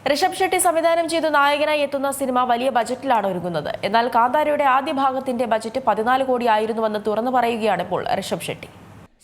ഋഷഭ് ഷെട്ടി സംവിധാനം ചെയ്ത് നായകനായി എത്തുന്ന സിനിമ വലിയ ബജറ്റിലാണ് ഒരുങ്ങുന്നത്. എന്നാൽ കാന്താരയുടെ ആദ്യ ഭാഗത്തിന്റെ ബജറ്റ് 14 കോടി ആയിരുന്നുവെന്ന് തുറന്നു പറയുകയാണ് ഇപ്പോൾ ഋഷഭ് ഷെട്ടി.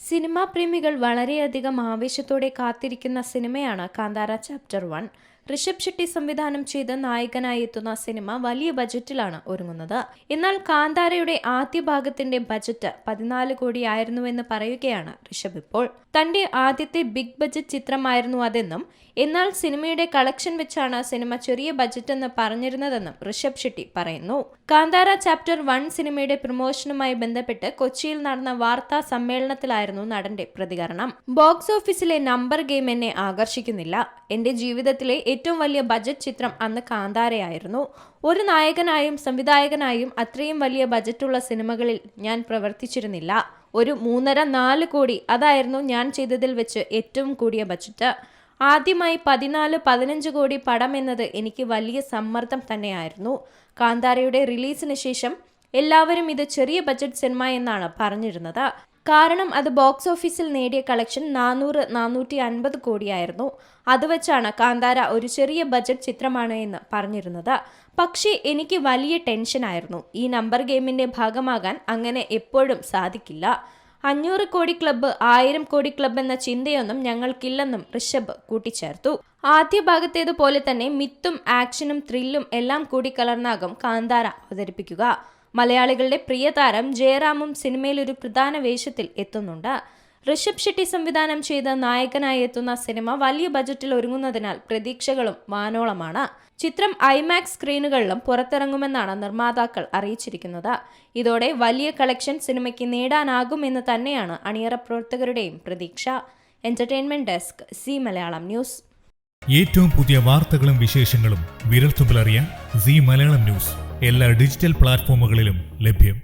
സിനിമാ പ്രേമികൾ വളരെയധികം ആവേശത്തോടെ കാത്തിരിക്കുന്ന സിനിമയാണ് കാന്താര ചാപ്റ്റർ 1. ഋഷഭ് ഷെട്ടി സംവിധാനം ചെയ്ത് നായകനായി എത്തുന്ന സിനിമ വലിയ ബജറ്റിലാണ് ഒരുങ്ങുന്നത്. എന്നാൽ കാന്താരയുടെ ആദ്യ ഭാഗത്തിന്റെ ബജറ്റ് 14 കോടി ആയിരുന്നുവെന്ന് പറയുകയാണ് ഋഷഭ് ഇപ്പോൾ. തന്റെ ആദ്യത്തെ ബിഗ് ബജറ്റ് ചിത്രമായിരുന്നു അതെന്നും എന്നാൽ സിനിമയുടെ കളക്ഷൻ വെച്ചാണ് സിനിമ ചെറിയ ബജറ്റ് എന്ന് പറഞ്ഞിരുന്നതെന്നും ഋഷഭ് ഷെട്ടി പറയുന്നു. കാന്താര ചാപ്റ്റർ 1 സിനിമയുടെ പ്രമോഷനുമായി ബന്ധപ്പെട്ട് കൊച്ചിയിൽ നടന്ന വാർത്താ സമ്മേളനത്തിലായിരുന്നു നടന്റെ പ്രതികരണം. ബോക്സ് ഓഫീസിലെ നമ്പർ ഗെയിം എന്നെ ആകർഷിക്കുന്നില്ല. എന്റെ ജീവിതത്തിലെ ഏറ്റവും വലിയ ബജറ്റ് ചിത്രം അന്ന് കാന്താരയായിരുന്നു. ഒരു നായകനായും സംവിധായകനായും അത്രയും വലിയ ബജറ്റുള്ള സിനിമകളിൽ ഞാൻ പ്രവർത്തിച്ചിരുന്നില്ല. ഒരു 3.5-4 കോടി അതായിരുന്നു ഞാൻ ചെയ്തതിൽ വെച്ച് ഏറ്റവും കൂടിയ ബജറ്റ്. ആദ്യമായി 14-15 കോടി പടം എന്നത് എനിക്ക് വലിയ സമ്മർദ്ദം തന്നെയായിരുന്നു. കാന്താരയുടെ റിലീസിന് ശേഷം എല്ലാവരും ഇത് ചെറിയ ബജറ്റ് സിനിമ എന്നാണ് പറഞ്ഞിരുന്നത്. കാരണം അത് ബോക്സ് ഓഫീസിൽ നേടിയ കളക്ഷൻ 400-450 കോടിയായിരുന്നു. അത് വെച്ചാണ് കാന്താര ഒരു ചെറിയ ബജറ്റ് ചിത്രമാണ് എന്ന് പറഞ്ഞിരുന്നത്. പക്ഷേ എനിക്ക് വലിയ ടെൻഷനായിരുന്നു. ഈ നമ്പർ ഗെയിമിന്റെ ഭാഗമാകാൻ അങ്ങനെ എപ്പോഴും സാധിക്കില്ല. 500 കോടി ക്ലബ്ബ്, 1000 കോടി ക്ലബ്ബ് എന്ന ചിന്തയൊന്നും ഞങ്ങൾക്കില്ലെന്നും ഋഷഭ് കൂട്ടിച്ചേർത്തു. ആദ്യ ഭാഗത്തേതുപോലെ തന്നെ മിത്തും ആക്ഷനും ത്രില്ലും എല്ലാം കൂടി കലർന്നാകും കാന്താര അവതരിപ്പിക്കുക. മലയാളികളുടെ പ്രിയ താരം ജയറാമും സിനിമയിൽ ഒരു പ്രധാന വേഷത്തിൽ എത്തുന്നുണ്ട്. ഋഷഭ് ഷെട്ടി സംവിധാനം ചെയ്ത് നായകനായി എത്തുന്ന സിനിമ വലിയ ബജറ്റിൽ ഒരുങ്ങുന്നതിനാൽ പ്രതീക്ഷകളും വാനോളമാണ്. ചിത്രം ഐമാക്സ് സ്ക്രീനുകളിലും പുറത്തിറങ്ങുമെന്നാണ് നിർമ്മാതാക്കൾ അറിയിച്ചിരിക്കുന്നത്. ഇതോടെ വലിയ കളക്ഷൻ സിനിമയ്ക്ക് നേടാനാകുമെന്ന് തന്നെയാണ് അണിയറ പ്രവർത്തകരുടെയും പ്രതീക്ഷ. Entertainment desk, C Malayalam news. ഏറ്റവും പുതിയ വാർത്തകളും വിശേഷങ്ങളും വിരൽത്തുമ്പിലറിയാൻ സി മലയാളം ന്യൂസ് എല്ലാ ഡിജിറ്റൽ പ്ലാറ്റ്ഫോമുകളിലും ലഭ്യം.